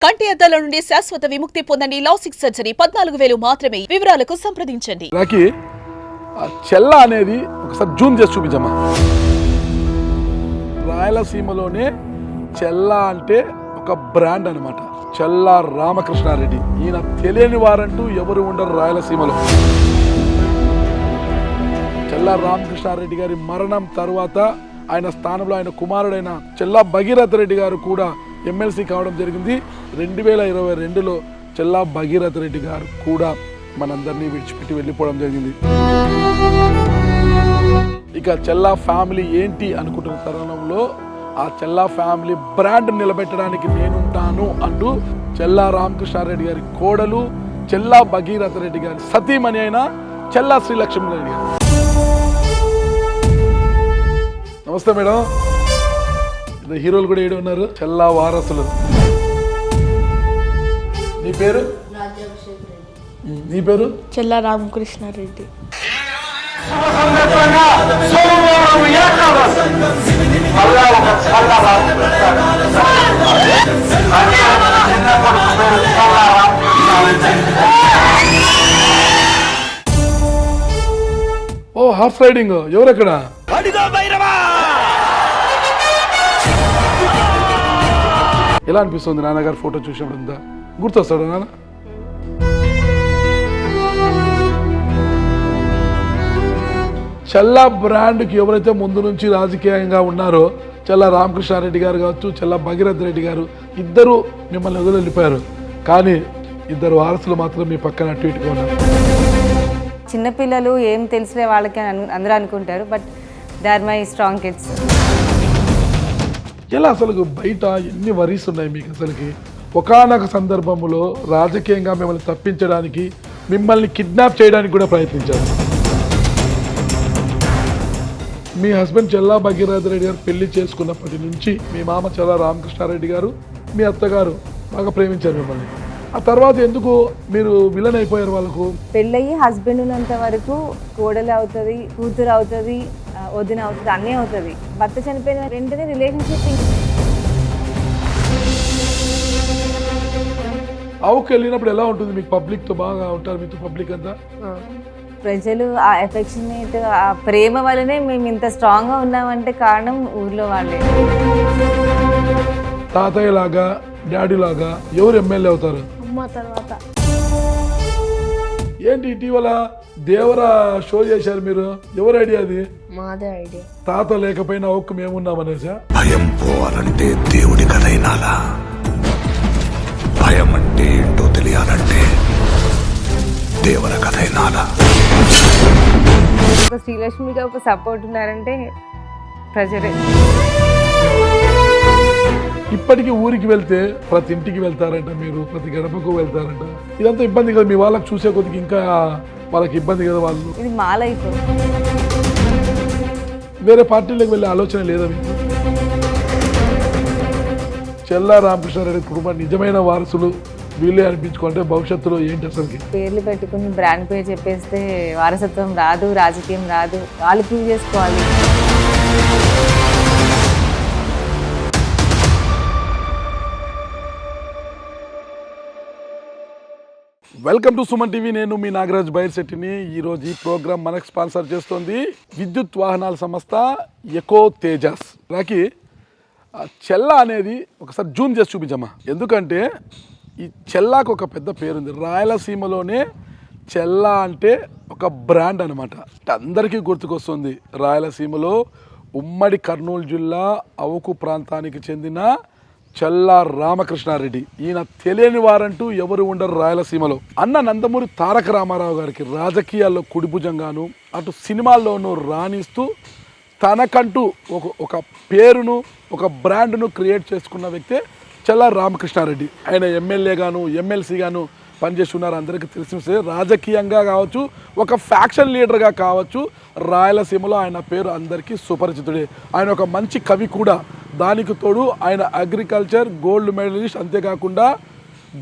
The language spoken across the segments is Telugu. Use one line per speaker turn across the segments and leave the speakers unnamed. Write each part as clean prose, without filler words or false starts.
కంటి అద్దాల నుండి శాశ్వత విముక్తి పొందండి. లాసిక్ సర్జరీ 14,000 మాత్రమే. వివరాలకు సంప్రదించండి.
చెల్ల అనేది ఒకసారి జూమ్ చేసి చూపించమ్మా. రాయలసీమలోనే చెల్ల అంటే ఒక బ్రాండ్ అన్నమాట. చెల్ల రామకృష్ణారెడ్డి. ఈయన తెలియని వారంటూ ఎవరు ఉండరు రాయలసీమలో. చెల్ల రామకృష్ణారెడ్డి గారి మరణం తర్వాత ఆయన స్థానంలో ఆయన కుమారుడైన చెల్ల భగీరథ రెడ్డి గారు కూడా ఎమ్మెల్సీ కావడం జరిగింది. 2022లో చెల్ల భగీరథ రెడ్డి గారు కూడా మనందరినీ విడిచిపెట్టి వెళ్ళిపోవడం జరిగింది. ఇక చెల్లా ఫ్యామిలీ ఏంటి అనుకుంటున్న తరుణంలో ఆ చెల్లా ఫ్యామిలీ బ్రాండ్ నిలబెట్టడానికి నేనుంటాను అంటూ చెల్లా రామకృష్ణారెడ్డి గారి కోడలు చెల్లా భగీరథ రెడ్డి గారి సతీమణి అయిన చెల్లా శ్రీలక్ష్మి రెడ్డి గారు. నమస్తే మేడం. హీరోలు కూడా ఏడు ఉన్నారు. చెల్లా వారసులు. నీ పేరు? నీ పేరు?
చెల్లా రామకృష్ణారెడ్డి.
ఓ హార్స్ రైడింగ్. ఎవరెక్కడ? ఎలా అనిపిస్తుంది నాన్నగారు ఫోటో చూసినప్పుడు? అంతా గుర్తొస్తాడు నాన్న? చెల్లా బ్రాండ్కి ఎవరైతే ముందు నుంచి రాజకీయంగా ఉన్నారో చెల్లా రామకృష్ణారెడ్డి గారు కావచ్చు, చెల్లా భగీరథ రెడ్డి గారు ఇద్దరు మిమ్మల్ని వదిలి వెళ్ళిపోయారు. కానీ ఇద్దరు వారసులు మాత్రం మీ పక్కన అటు ఇటుగా ఉన్నారు.
చిన్నపిల్లలు ఏం తెలిసిన వాళ్ళకి అందరూ అనుకుంటారు, but they are my strong kids.
ఎలా అసలు బయట ఎన్ని వరీస్ ఉన్నాయి మీకు? అసలుకి ఒకానొక సందర్భంలో రాజకీయంగా మిమ్మల్ని తప్పించడానికి, మిమ్మల్ని కిడ్నాప్ చేయడానికి కూడా ప్రయత్నించారు. మీ హస్బెండ్ చెల్లా భగీరథ రెడ్డి గారు పెళ్లి చేసుకున్నప్పటి నుంచి మీ మామ చెల్లా రామకృష్ణారెడ్డి గారు, మీ అత్తగారు బాగా ప్రేమించారు మిమ్మల్ని. ఆ తర్వాత ఎందుకు మీరు విలన్ అయిపోయారు? వాళ్ళకు
పెళ్ళయి హస్బెండ్ ఉన్నంత వరకు కోడలు అవుతుంది, కూతురు అవుతుంది, వదిన అవుతుంది, అన్నీ అవుతుంది. భర్త చనిపోయిన వెంటనే రిలేషన్షిప్.
అవుకు వెళ్ళినప్పుడు ఎలా ఉంటుంది మీకు? పబ్లిక్తో బాగా ఉంటారు మీతో? పబ్లిక్ అంతా
ప్రజలు ఆ ఎఫెక్షనేట్, ఆ ప్రేమ వల్లనే మేము ఇంత స్ట్రాంగ్గా ఉన్నామంటే కారణం ఊర్లో వాళ్ళే.
తాతయ్య లాగా, డాడీ లాగా ఎవరు ఎమ్మెల్యే అవుతారు?
అమ్మ తర్వాత.
ఏంటి ఇటీవల దేవర షో చేశారు మీరు? ఎవరు ఐడియా అది?
మాదే ఐడియా.
తాత లేకపోయినా ఒక్క మేమున్నామనేసా?
భయం పోవాలంటే దేవుడి కథైనాలా, భయం అంటే ఏంటో తెలియాలంటే దేవర కథైనాలా.
ఒక శ్రీలక్ష్మిగా ఒక సపోర్ట్ ఉన్నారంటే ప్రజలే.
ఇప్పటికీ ఊరికి వెళ్తే ప్రతి ఇంటికి వెళ్తారంట మీరు, ప్రతి గడపకు వెళ్తారంట. ఇదంతా ఇబ్బంది కదా మీ వాళ్ళకి? చూసే కొద్దికి ఇంకా వాళ్ళకి ఇబ్బంది కదా. వాళ్ళు
ఇది మా లైఫ్.
వేరే పార్టీలకు వెళ్ళే ఆలోచన లేదా మీకు? చెల్లా రామకృష్ణారెడ్డి కుటుంబం నిజమైన వారసులు వీళ్ళే అనిపించుకుంటే భవిష్యత్తులో ఏంటి అసలుకి?
పేర్లు పెట్టుకుని బ్రాండ్ పేరు చెప్పేస్తే వారసత్వం రాదు, రాజకీయం రాదు. వాళ్ళు ప్రూవ్ చేసుకోవాలి.
Welcome to Suman TV. నేను మీ నాగరాజ్ బైర్శెట్టిని. ఈరోజు ఈ ప్రోగ్రామ్ మనకు స్పాన్సర్ చేస్తుంది విద్యుత్ వాహనాల సంస్థ ఎకో తేజాస్. నాకు చెల్ల అనేది ఒకసారి జూమ్ చేసి చూపించమ్మా. ఎందుకంటే ఈ చెల్లాకు ఒక పెద్ద పేరుంది రాయలసీమలోనే. చెల్ల అంటే ఒక బ్రాండ్ అనమాట. అందరికీ గుర్తుకొస్తుంది. రాయలసీమలో ఉమ్మడి కర్నూలు జిల్లా అవుకు ప్రాంతానికి చెందిన చెల్లా రామకృష్ణారెడ్డి. ఈయన తెలియని వారంటూ ఎవరు ఉండరు రాయలసీమలో. అన్న నందమూరి తారక రామారావు గారికి రాజకీయాల్లో కుడిభుజంగాను, అటు సినిమాల్లోనూ రాణిస్తూ తనకంటూ ఒక పేరును, ఒక బ్రాండ్ను క్రియేట్ చేసుకున్న వ్యక్తే చెల్లా రామకృష్ణారెడ్డి. ఆయన ఎమ్మెల్యేగాను, ఎమ్మెల్సీగాను పనిచేసి ఉన్నారు. అందరికీ తెలిసి రాజకీయంగా కావచ్చు, ఒక ఫ్యాక్షన్ లీడర్గా కావచ్చు, రాయలసీమలో ఆయన పేరు అందరికీ సుపరిచితుడే. ఆయన ఒక మంచి కవి కూడా. దానికి తోడు ఆయన అగ్రికల్చర్ గోల్డ్ మెడలిస్ట్. అంతేకాకుండా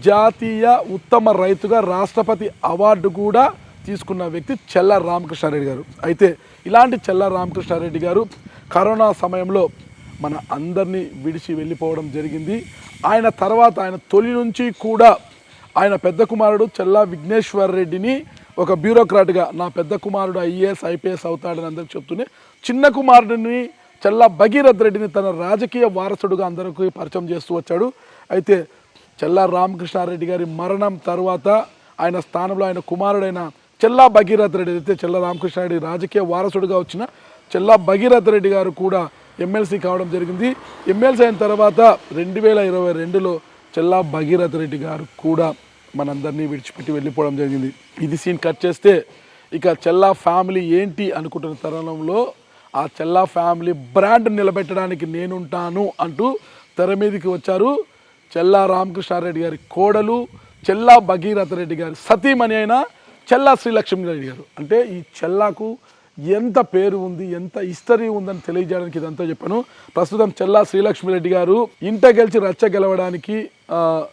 జాతీయ ఉత్తమ రైతుగా రాష్ట్రపతి అవార్డు కూడా తీసుకున్న వ్యక్తి చెల్లా రామకృష్ణారెడ్డి గారు. అయితే ఇలాంటి చెల్లా రామకృష్ణారెడ్డి గారు కరోనా సమయంలో మన అందరినీ విడిచి వెళ్ళిపోవడం జరిగింది. ఆయన తర్వాత ఆయన తొలి నుంచి కూడా ఆయన పెద్ద కుమారుడు చెల్లా విఘ్నేశ్వర్ రెడ్డిని ఒక బ్యూరోక్రాట్గా నా పెద్ద కుమారుడు ఐఏఎస్ ఐపీఎస్ అవుతాడని అందరికి చెప్తూనే చిన్న కుమారుడిని చెల్లా భగీరథ్ రెడ్డిని తన రాజకీయ వారసుడుగా అందరికీ పరిచయం చేస్తూ వచ్చాడు. అయితే చెల్లా రామకృష్ణారెడ్డి గారి మరణం తర్వాత ఆయన స్థానంలో ఆయన కుమారుడైన చెల్లా భగీరథ్ రెడ్డి అయితే చెల్లా రామకృష్ణారెడ్డి రాజకీయ వారసుడుగా వచ్చిన చెల్లా భగీరథ్ రెడ్డి గారు కూడా ఎమ్మెల్సీ కావడం జరిగింది. ఎమ్మెల్సీ అయిన తర్వాత 2022లో చెల్లా భగీరథ్ రెడ్డి గారు కూడా మనందరినీ విడిచిపెట్టి వెళ్ళిపోవడం జరిగింది. ఇది సీన్ కట్ చేస్తే ఇక చెల్లా ఫ్యామిలీ ఏంటి అనుకుంటున్న తరుణంలో ఆ చెల్లా ఫ్యామిలీ బ్రాండ్ నిలబెట్టడానికి నేనుంటాను అంటూ తెర మీదకి వచ్చారు చెల్లా రామకృష్ణారెడ్డి గారి కోడలు చెల్లా భగీరథ రెడ్డి గారి సతీమణి అయిన చెల్లా శ్రీలక్ష్మి రెడ్డి గారు. అంటే ఈ చెల్లాకు ఎంత పేరు ఉంది, ఎంత హిస్టరీ ఉందని తెలియజేయడానికి ఇదంతా చెప్పాను. ప్రస్తుతం చెల్లా శ్రీలక్ష్మి రెడ్డి గారు ఇంట గెలిచి రచ్చ గెలవడానికి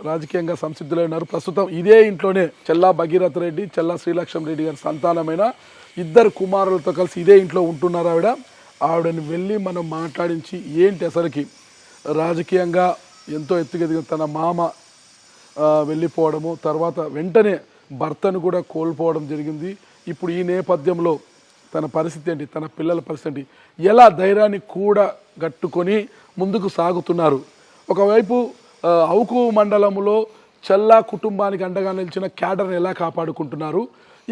రాజకీయంగా సంసిద్ధులై ఉన్నారు. ప్రస్తుతం ఇదే ఇంట్లోనే చెల్లా భగీరథ రెడ్డి చెల్లా శ్రీలక్ష్మి రెడ్డి గారి సంతానమైన 2 కుమారులతో కలిసి ఇదే ఇంట్లో ఉంటున్నారు. ఆవిడని వెళ్ళి మనం మాట్లాడించి ఏంటి అసలుకి రాజకీయంగా ఎంతో ఎత్తుకెదిగిన తన మామ వెళ్ళిపోవడము, తర్వాత వెంటనే భర్తను కూడా కోల్పోవడం జరిగింది. ఇప్పుడు ఈ నేపథ్యంలో తన పరిస్థితి ఏంటి, తన పిల్లల పరిస్థితి ఏంటి, ఎలా ధైర్యాన్ని కూడా గట్టుకొని ముందుకు సాగుతున్నారు. ఒకవైపు అవుకు మండలంలో చెల్లా కుటుంబానికి అండగా నిలిచిన క్యాడర్ని ఎలా కాపాడుకుంటున్నారు,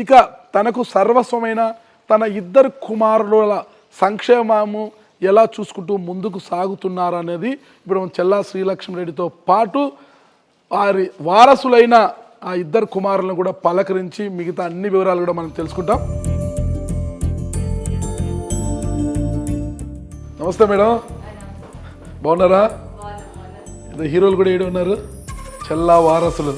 ఇక తనకు సర్వస్వమైన తన 2 కుమారుల సంక్షేమము ఎలా చూసుకుంటూ ముందుకు సాగుతున్నారు అనేది ఇప్పుడు మనం చెల్లా శ్రీలక్ష్మి రెడ్డితో పాటు వారి వారసులైన ఆ 2 కుమారులను కూడా పలకరించి మిగతా అన్ని వివరాలు కూడా మనం తెలుసుకుంటాం. నమస్తే మేడం, బాగున్నారా? హీరోలు కూడా ఏడు ఉన్నారు, చెల్లా వారసులు,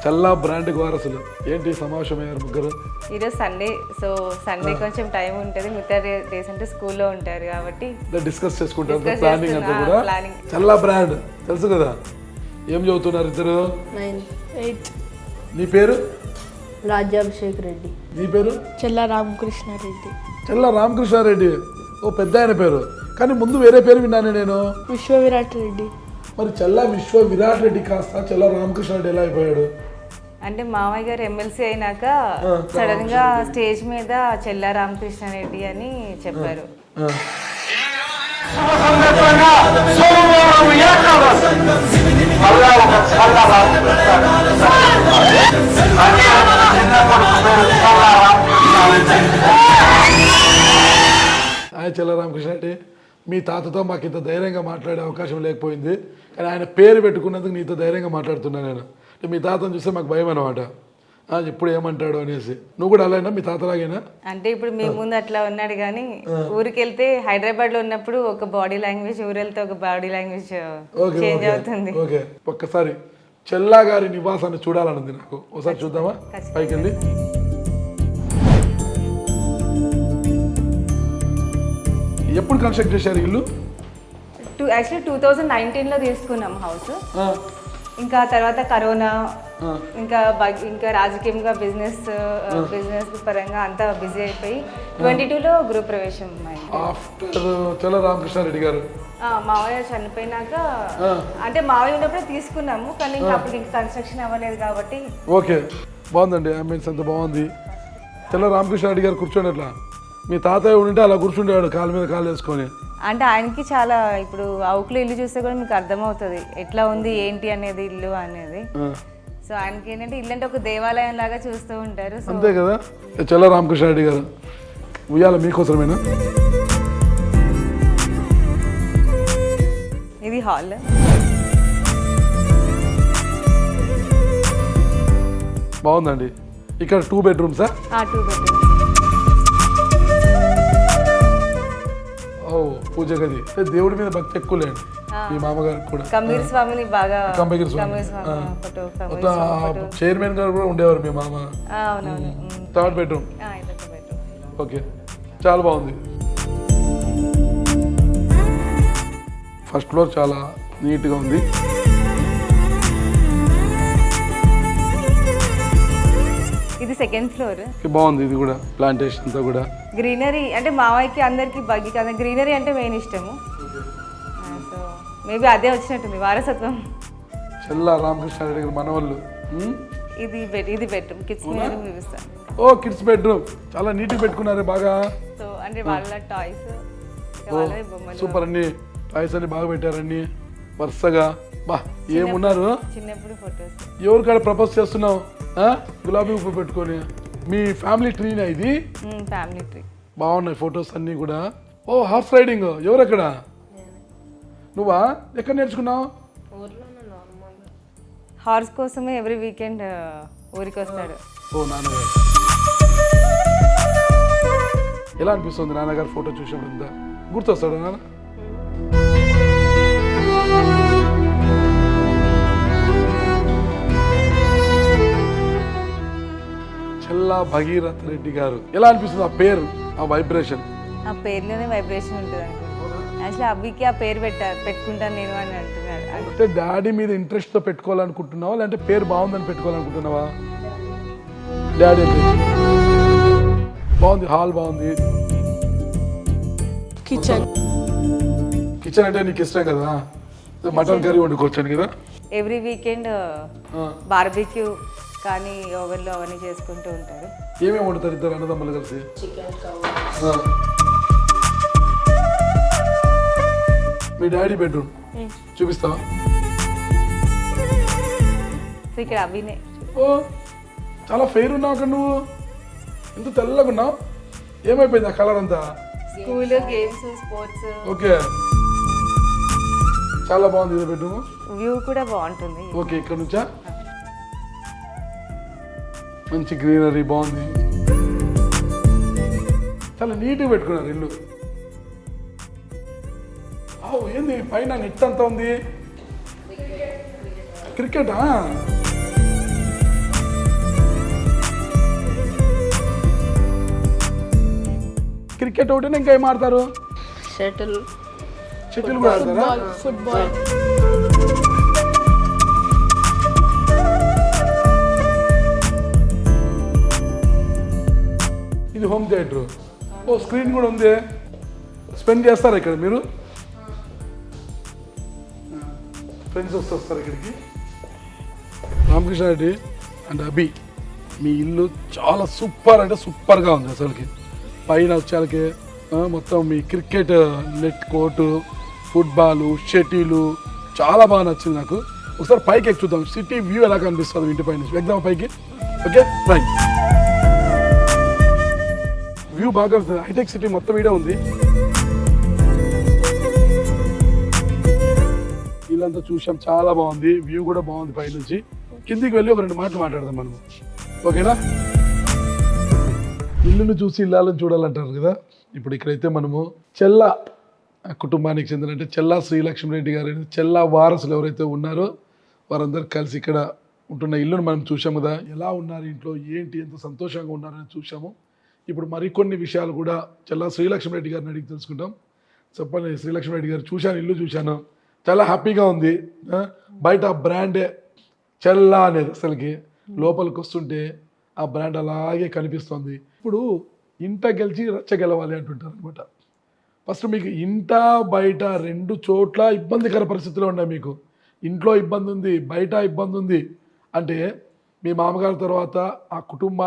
చెల్లా బ్రాండ్కి వారసులు. ఏంటి సమావేశం అయ్యారు ముగ్గురు?
ఈరోజు సండే, సో సండే కొంచెం టైం ఉంటుంది, మిగతా డేస్ అంటే స్కూల్లో ఉంటారు కాబట్టి
డిస్కస్ చేసుకుంటారు. ప్లానింగ్ అంతా కూడా చెల్లా బ్రాండ్ తెలుసు కదా. ఏం చదువుతున్నారు ఇద్దరు?
9th 8th.
నీ పేరు?
రాజ్యాభిషేక్ రెడ్డి.
నీ పేరు?
చెల్ల రామకృష్ణారెడ్డి.
చెల్లా రామకృష్ణారెడ్డి, ఓ పెద్ద ఆయన పేరు, కానీ ముందు వేరే పేరు విన్నాను నేను.
విశ్వ విరాట్ రెడ్డి.
మరి చెల్లా విశ్వ విరాట్ రెడ్డి కాస్త చెల్లా రామకృష్ణారెడ్డి ఎలా అయిపోయాడు?
అంటే మామయ్య గారు ఎమ్మెల్సీ అయినాక సడన్ గా స్టేజ్ మీద చెల్లా రామకృష్ణారెడ్డి అని చెప్పారు.
చెల్లా రామకృష్ణారెడ్డి, మీ తాతతో మాకు ఇంత ధైర్యంగా మాట్లాడే అవకాశం లేకపోయింది, కానీ ఆయన పేరు పెట్టుకున్నందుకు నీతో ధైర్యంగా మాట్లాడుతున్నాను నేను. మీ తాతను చూస్తే మాకు భయం అనమాట, ఎప్పుడు ఏమంటాడు అనేసి. నువ్వు కూడా అలాగైనా మీ తాతలాగైనా?
అంటే ఇప్పుడు మీ ముందు అట్లా ఉన్నాడు, కానీ ఊరికి వెళ్తే హైదరాబాద్ లో ఉన్నప్పుడు ఒక బాడీ లాంగ్వేజ్, ఊరు వెళ్తే ఒక బాడీ లాంగ్వేజ్ చేంజ్ అవుతుంది.
ఓకే, ఒక్కసారి చెల్లా గారి నివాసాన్ని చూడాలనుంది నాకు, ఒకసారి చూద్దామా పైకి వెళ్ళి? ఎప్పుడు కన్స్ట్రక్ట్ చేశారు ఇల్లు?
యాక్చువల్లీ 2019లో తీసుకున్నాం హౌస్. ఇంకా తర్వాత కరోనా, ఇంకా రాజకీయంగా బిజినెస్ పరంగా అంతా బిజీ అయిపోయి 22లో గృహప్రవేశం అయింది.
ఆఫ్టర్ చెల్లా రామకృష్ణారెడ్డి గారు
మావయ్య చనిపోయినాక, అంటే మావయ్య ఉన్నప్పుడే తీసుకున్నాము, కానీ ఇంకా అప్పుడు ఇంకా కన్స్ట్రక్షన్ అవ్వలేదు కాబట్టి.
ఓకే, బాగుందండి, అంబియన్స్ అంత బాగుంది. చెల్లా రామకృష్ణారెడ్డి గారు కూర్చోండి, అట్లా మీ తాతయ్య ఉంటే అలా కూర్చుండేవాడు కాలు మీద కాలు వేసుకొని.
అంటే ఆయనకి చాలా, ఇప్పుడు అవుకులో ఇల్లు చూస్తే కూడా మీకు అర్థమవుతుంది ఎట్లా ఉంది ఏంటి అనేది ఇల్లు అనేది. సో ఆయనకి ఏంటంటే ఇల్లు అంటే ఒక దేవాలయం లాగా చూస్తూ ఉంటారు.
అంతే కదా. చెల్లా రామకృష్ణారెడ్డి గారు ఉయ్యాల మీకోసమేనా?
ఇది హాల్.
బాగుందండి. ఇక్కడ 2 bedrooms-ఆ?
2 bedrooms.
పూజ గది. దేవుడి మీద భక్తి ఎక్కువ లేండి మీ మామగారికి కూడా.
కమీర్ స్వామిని బాగా,
చైర్మన్ గారు కూడా ఉండేవారు మీ మామ. 3rd bedroom. ఓకే, చాలా బాగుంది. ఫస్ట్ ఫ్లోర్ చాలా నీట్గా ఉంది.
ఇది 2nd floor.
బాగుంది, ఇది కూడా ప్లాంటేషన్ అంతా కూడా
గ్రీనరీ. అంటే మావయ్యకి అందరికి బగ్గి కదా, గ్రీనరీ అంటే మెయిన్ ఇష్టము. సో మేబీ అదే వచ్చినట్టుంది వారసత్వం.
చెల్లా రామకృష్ణారెడ్డి గారు మనవాళ్ళు.
ఇది బెడ్రూమ్, కిడ్స్ మీద చూపిస్తాను.
ఓ కిడ్స్ బెడ్రూమ్ చాలా నీట్గా పెట్టుకున్నారే బాగా.
సో అంటే వాళ్ళ టాయ్స్, వాళ్ళ బొమ్మలు,
సూపర్ అన్ని టాయ్స్ అన్ని బాగా పెట్టారన్ని వరుసగా. బా ఏమున్నారు,
చిన్నప్పుడు ఫొటోస్.
ఎవరికాడ ప్రపోజ్ చేస్తున్నావు? గులాబీ ఉప్పు పెట్టుకొని. మీ ఫ్యామిలీ ట్రీనా ఇది?
Family tree.
బాగున్నాయి ఫొటోస్ అన్నీ కూడా. ఓ హార్స్ రైడింగ్ ఎవరెక్కడ? నువ్వా? ఎక్కడ నేర్చుకున్నావు?
హార్స్ కోసమే ఎవ్రీ వీకెండ్ ఊరికి వస్తాడు.
ఓ నాన్నగారు. ఎలా అనిపిస్తుంది నాన్నగారు ఫోటో చూసినప్పుడు? ఇంత గుర్తొస్తాడు నాన్న? చెల్లా భగీరథ రెడ్డి గారు ఎలా అనిపిస్తుంది ఆ పేరు, ఆ వైబ్రేషన్?
ఆ పేరులోనే వైబ్రేషన్ ఉంటుంది అనుకుంటున్నాను. యాక్చువల్లీ అబ్బికి ఆ పేరు పెట్టుకుంటాను నేను అని అంటున్నాడు.
అంటే డాడీ మీద ఇంట్రెస్ట్తో పెట్టుకోవాలనుకుంటున్నావా, లేదంటే పేరు బాగుందని పెట్టుకోవాలనుకుంటున్నావా? డాడీ అంటే బాగుంది, హాల్ బాగుంది,
కిచెన్
కిచెన్ అంటే నీకు ఇష్టం కదా, మటన్ కర్రీ వండుకోవచ్చాను కదా.
ఎవ్రీ వీకెండ్ బార్బిక్యూ కానీ ఓవెన్లో అవన్నీ చేసుకుంటూ ఉంటారు.
ఏమేమి వండుతారు ఇద్దరు అన్నదమ్ములు కలిసి? ఆ. మీ డాడీ బెడ్రూమ్ చూపిస్తావా?
సో ఇక్కడ అవినే.
ఓ చాలా ఫెయిర్ ఉన్నావు అక్కడ, నువ్వు ఎంత తెల్లగా ఉన్నావు, ఏమైపోయింది ఆ కలర్ అంతా?
School games, sports.
ఓకే చాలా బాగుంది ఇది బెడ్రూమ్.
వ్యూ కూడా బాగుంటుంది.
ఓకే ఇక్కడ నుంచా? మంచి గ్రీనరీ బాగుంది, చాలా నీట్గా పెట్టుకున్నారు ఇల్లు. ఏంది పైన నెట్ అంతా ఉంది? క్రికెటా? క్రికెట్ ఒకటి ఇంకా ఏం ఆడతారు?
షటిల్
షటిల్ కూడా ఆడతారా?
ఫుట్బాల్.
ఇది హోమ్ థియేటర్. ఓ స్క్రీన్ కూడా ఉంది. స్పెండ్ చేస్తారా ఇక్కడ మీరు? ఫ్రెండ్స్ వస్తారు ఇక్కడికి. రామకృష్ణారెడ్డి అండ్ అభి, మీ ఇల్లు చాలా సూపర్ అంటే సూపర్గా ఉంది అసలుకి. పైన వచ్చాలకి మొత్తం మీ cricket net court, football, shuttle చాలా బాగా నచ్చింది నాకు. ఒకసారి పైకి ఎక్కి చూద్దాం, సిటీ వ్యూ ఎలా కనిపిస్తుంది ఇంటి పై నుంచి. ఎగ్దాం పైకి. Okay right. వ్యూ బాగా హైటెక్ సిటీ మొత్తం వీడే ఉంది. ఇల్లంతా చూసాం, చాలా బాగుంది, వ్యూ కూడా బాగుంది పైనుంచి. కిందికి వెళ్ళి ఒక 2 మాటలు మాట్లాడదాం మనము, ఓకేనా? ఇల్లును చూసి ఇల్లాలను చూడాలంటారు కదా. ఇప్పుడు ఇక్కడైతే మనము చెల్లా కుటుంబానికి చెందిన, అంటే చెల్లా శ్రీలక్ష్మిరెడ్డి గారు, చెల్లా వారసులు ఎవరైతే ఉన్నారో వారందరూ కలిసి ఇక్కడ ఉంటున్న ఇల్లును మనం చూసాము కదా. ఎలా ఉన్నారు ఇంట్లో, ఏంటి, ఎంత సంతోషంగా ఉన్నారని చూసాము. ఇప్పుడు మరికొన్ని విషయాలు కూడా చెల్లా శ్రీలక్ష్మిరెడ్డి గారిని అడిగి తెలుసుకుంటాం. చెప్పండి శ్రీలక్ష్మిరెడ్డి గారు, చూశాను, ఇల్లు చూశాను, చాలా హ్యాపీగా ఉంది. బయట ఆ బ్రాండే చెల్లా అనేది అసలుకి లోపలికి వస్తుంటే ఆ బ్రాండ్ అలాగే కనిపిస్తుంది. ఇప్పుడు ఇంట గెలిచి రచ్చ గెలవాలి అంటుంటారు అనమాట. ఫస్ట్ మీకు ఇంట బయట 2 చోట్ల ఇబ్బందికర పరిస్థితులు ఉన్నాయి. మీకు ఇంట్లో ఇబ్బంది ఉంది, బయట ఇబ్బంది ఉంది. అంటే మీ మామగారి తర్వాత ఆ కుటుంబ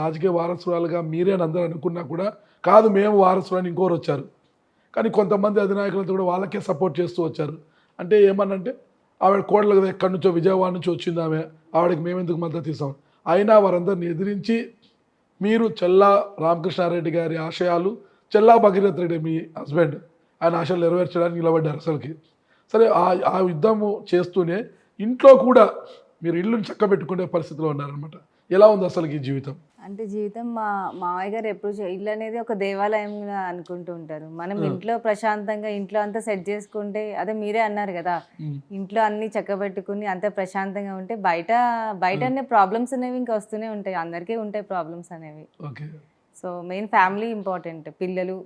రాజకీయ వారసురాలుగా మీరే అందరూ అనుకున్నా కూడా కాదు, మేము వారసులని ఇంకోరు వచ్చారు. కానీ కొంతమంది అధినాయకులతో కూడా వాళ్ళకే సపోర్ట్ చేస్తూ వచ్చారు. అంటే ఏమన్నంటే ఆవిడ కోడలు కదా, ఎక్కడి నుంచో విజయవాడ నుంచి వచ్చింది ఆవిడకి మేము ఎందుకు మద్దతు ఇస్తాం. అయినా వారందరిని ఎదిరించి మీరు చెల్లా రామకృష్ణారెడ్డి గారి ఆశయాలు, చెల్లా భగీరథ రెడ్డి మీ హస్బెండ్, ఆయన ఆశలు నెరవేర్చడానికి నిలబడ్డారు అసలుకి. సరే ఆ యుద్ధము చేస్తూనే ఇంట్లో కూడా మీరు ఇల్లుని చక్కబెట్టుకునే పరిస్థితిలో ఉన్నారనమాట. ఎలా ఉంది అసలుకి ఈ జీవితం?
అంటే జీవితం మా మావయ్య గారు ఎప్పుడు ఇల్లు అనేది ఒక దేవాలయంగా అనుకుంటూ ఉంటారు. మనం ఇంట్లో ప్రశాంతంగా ఇంట్లో అంతా సెట్ చేసుకుంటే, అదే మీరే అన్నారు కదా, ఇంట్లో అన్ని చక్కబెట్టుకుని అంత ప్రశాంతంగా ఉంటే బయట ప్రాబ్లమ్స్ అనేవి ఇంకా వస్తూనే ఉంటాయి. అందరికీ ఉంటాయి ప్రాబ్లమ్స్ అనేవి. సో మెయిన్ ఫ్యామిలీ ఇంపార్టెంట్, పిల్లలు,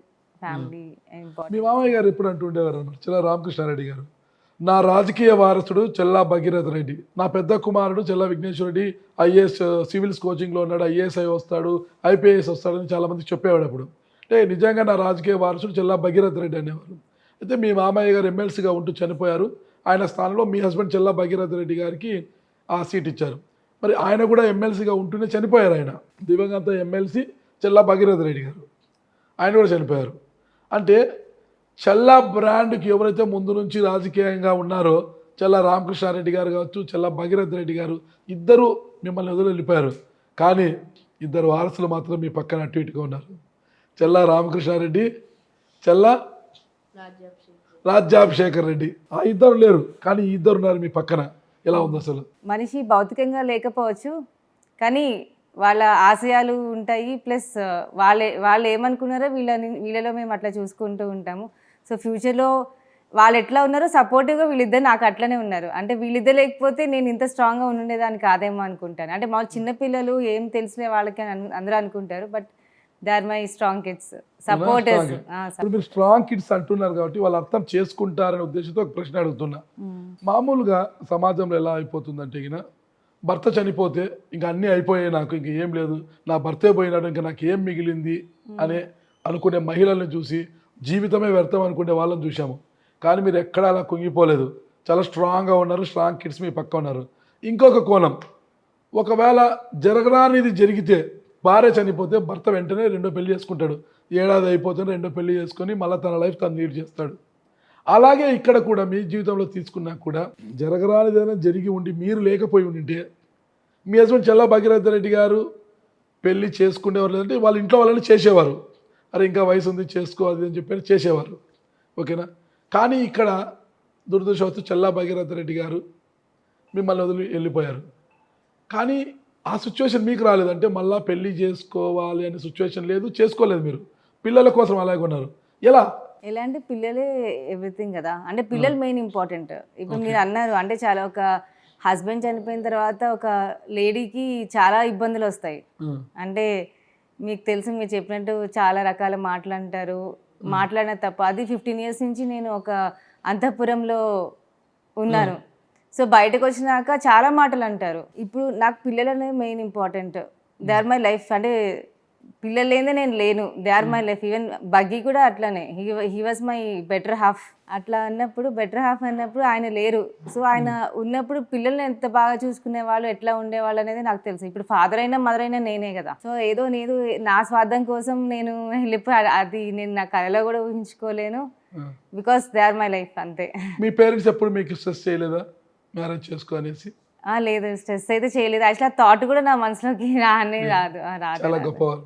ఫ్యామిలీ ఇంపార్టెంట్.
మీ మామయ్య గారు ఎప్పుడు అంటుండేవారు అన్నమాట, చెల్లా రామకృష్ణారెడ్డి గారు, నా రాజకీయ వారసుడు చెల్లా భగీరథ రెడ్డి, నా పెద్ద కుమారుడు చెల్లా విఘ్నేశ్వర రెడ్డి ఐఏఎస్ సివిల్స్ కోచింగ్లో ఉన్నాడు, ఐఏఎస్ఐ వస్తాడు, ఐపీఎస్ వస్తాడని చాలామంది చెప్పేవాడు అప్పుడు. అంటే నిజంగా నా రాజకీయ వారసుడు చెల్లా భగీరథ రెడ్డి అనేవారు. అయితే మీ మామయ్య గారు ఎమ్మెల్సీగా ఉంటూ చనిపోయారు. ఆయన స్థానంలో మీ హస్బెండ్ చెల్లా భగీరథ రెడ్డి గారికి ఆ సీట్ ఇచ్చారు. మరి ఆయన కూడా ఎమ్మెల్సీగా ఉంటూనే చనిపోయారు. ఆయన దివంగత ఎమ్మెల్సీ చెల్లా భగీరథ రెడ్డి గారు, ఆయన కూడా చనిపోయారు. అంటే చెల్లా బ్రాండ్కి ఎవరైతే ముందు నుంచి రాజకీయంగా ఉన్నారో, చెల్లా రామకృష్ణారెడ్డి గారు కావచ్చు, చెల్లా భగీరథ రెడ్డి గారు, ఇద్దరు మిమ్మల్ని వదిలి వెళ్ళిపోయారు. కానీ ఇద్దరు వారసులు మాత్రం మీ పక్కన అటు ఇటుగా ఉన్నారు. చెల్లా రామకృష్ణారెడ్డి, చెల్లా రాజ్యాభిషేకర్ రెడ్డి. ఆ ఇద్దరు లేరు, కానీ ఈ ఇద్దరు ఉన్నారు మీ పక్కన. ఎలా ఉంది అసలు?
మనిషి భౌతికంగా లేకపోవచ్చు, కానీ వాళ్ళ ఆశయాలు ఉంటాయి. ప్లస్ వాళ్ళు ఏమనుకున్నారో వీళ్ళలో మేము అట్లా చూసుకుంటూ ఉంటాము. సో ఫ్యూచర్లో వాళ్ళు ఎట్లా ఉన్నారో సపోర్టివ్గా వీళ్ళిద్దరు నాకు అట్లనే ఉన్నారు. అంటే వీళ్ళిద్దరు లేకపోతే నేను ఇంత స్ట్రాంగ్గా ఉండేదాన్ని కాదేమో అనుకుంటాను. అంటే మా చిన్నపిల్లలు ఏం తెలిసిన వాళ్ళకి అందరూ అనుకుంటారు, but they are my strong kids, supporters.
ఇప్పుడు మీరు స్ట్రాంగ్ కిడ్స్ అంటున్నారు కాబట్టి వాళ్ళు అర్థం చేసుకుంటారనే ఉద్దేశంతో ఒక ప్రశ్న అడుగుతున్నా. మామూలుగా సమాజంలో ఎలా అయిపోతుందంటే, ఇక భర్త చనిపోతే ఇంకా అన్నీ అయిపోయాయి, నాకు ఇంక ఏం లేదు, నా భర్తే పోయినాడు, ఇంకా నాకు ఏం మిగిలింది అనే అనుకునే మహిళలను చూసి జీవితమే వ్యర్థం అనుకునే వాళ్ళని చూసాము. కానీ మీరు ఎక్కడ అలా కుంగిపోలేదు, చాలా స్ట్రాంగ్గా ఉన్నారు. స్ట్రాంగ్ కిడ్స్ మీ పక్క ఉన్నారు. ఇంకొక కోణం, ఒకవేళ జరగరానిది జరిగితే, భార్య చనిపోతే భర్త వెంటనే రెండో పెళ్లి చేసుకుంటాడు. ఏడాది అయిపోతే రెండో పెళ్లి చేసుకొని మళ్ళీ తన లైఫ్ తను లీడ్ చేస్తాడు. అలాగే ఇక్కడ కూడా మీ జీవితంలో తీసుకున్నా కూడా జరగరానిదైనా జరిగి ఉండి మీరు లేకపోయి ఉంటే, మీ హస్బెండ్ చెల్లా భగీరథ రెడ్డి గారు పెళ్లి చేసుకునేవారు, లేదంటే వాళ్ళ ఇంట్లో వాళ్ళని చేసేవారు. అరే ఇంకా వయసు ఉంది చేసుకోవాలి అని చెప్పి చేసేవారు, ఓకేనా. కానీ ఇక్కడ దురదృష్టవత్తు చెల్లా భగీరథ రెడ్డి గారు మిమ్మల్ని వదిలి వెళ్ళిపోయారు. కానీ ఆ సిచ్యువేషన్ మీకు రాలేదంటే మళ్ళీ పెళ్లి చేసుకోవాలి అనే సిచ్యువేషన్ లేదు, చేసుకోలేదు. మీరు పిల్లల కోసం అలాగే ఉన్నారు. ఎలా
అంటే పిల్లలే ఎవ్రీథింగ్ కదా. అంటే పిల్లలు మెయిన్ ఇంపార్టెంట్. ఇప్పుడు మీరు అన్నారు, అంటే చాలా ఒక హస్బెండ్ చనిపోయిన తర్వాత ఒక లేడీకి చాలా ఇబ్బందులు వస్తాయి. అంటే మీకు తెలుసు, మీరు చెప్పినట్టు చాలా రకాల మాటలు అంటారు, మాట్లాడిన తప్ప. అది 15 years నుంచి నేను ఒక అంతఃపురంలో ఉన్నాను. సో బయటకు వచ్చినాక చాలా మాటలు అంటారు. ఇప్పుడు నాకు పిల్లలనే main important. They are my life. అంటే పిల్లలు లేదే నేను లేను, they are my life. Even బగ్గీ కూడా అట్లానే, he was my better half. అట్లా అన్నప్పుడు, బెటర్ హాఫ్ అన్నప్పుడు ఆయన లేరు. సో ఆయన ఉన్నప్పుడు పిల్లల్ని ఎంత బాగా చూసుకునే వాళ్ళు, ఎట్లా ఉండేవాళ్ళు అనేది నాకు తెలుసు. ఇప్పుడు ఫాదర్ అయినా మదర్ అయినా నేనే కదా. సో ఏదో నేను నా స్వార్థం కోసం నేను వెళ్ళిపోయి, అది నేను నా కళలో కూడా ఊహించుకోలేను. Because they are my life, అంతే.
మీ పేరెంట్స్ ఎప్పుడు మీకు స్ట్రెస్ చేయలేదా మ్యారేజ్ చేసుకో అనేసి?
లేదు, స్ట్రెస్ అయితే చేయలేదు. యాక్చువల్లీ ఆ థాట్ కూడా నా మనసులోకి రానే రాదు.
చాలా గొప్పవారు,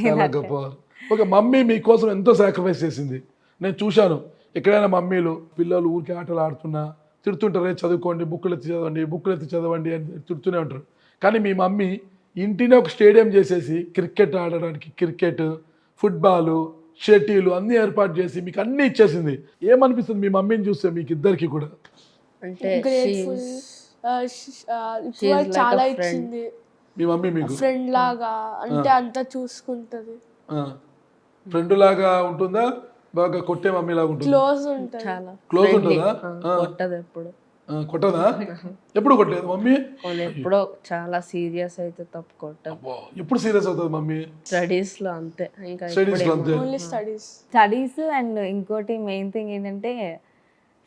చాలా గొప్పవారు. ఓకే, మమ్మీ మీకోసం ఎంతో సాక్రిఫైస్ చేసింది. నేను చూశాను, ఎక్కడైనా మమ్మీలు పిల్లలు ఊరికి ఆటలు ఆడుతున్నా తిడుతుంటారే, చదువుకోండి, బుక్కులు ఎత్తి చదవండి అని తిడుతూనే ఉంటారు. కానీ మీ మమ్మీ ఇంటినే ఒక స్టేడియం చేసేసి క్రికెట్ ఆడడానికి క్రికెట్, ఫుట్బాల్, షటిల్ అన్నీ ఏర్పాటు చేసి మీకు అన్నీ ఇచ్చేసింది. ఏమనిపిస్తుంది మీ మమ్మీని చూస్తే మీకు ఇద్దరికి కూడా?
అంటే
చాలా ఇచ్చింది
మీ మమ్మీ మీకు
ఫ్రెండ్ లాగా, అంటే అంతా చూసుకుంటది.
ఫ్రెండ్ లాగా ఉంటుందా, బాగా కొట్టే మమ్మీ లాగా ఉంటుందా?
క్లోజ్ ఉంటుంది.
చాలా
క్లోజ్ ఉంటుందా?
కొట్టదు ఎప్పుడు.
కొట్టదా? ఎప్పుడు కొట్టలేదు మమ్మీ?
ఎప్పుడో చాలా సీరియస్ అయితే తప్పు కొట్టదు.
ఎప్పుడు సీరియస్ అవుతుంది మమ్మీ?
స్టడీస్ లో అంతే, ఇంకా
స్టడీస్ లో అంతే.
Only studies.
అండ్ ఇంకోటి మెయిన్ థింగ్ ఏంటంటే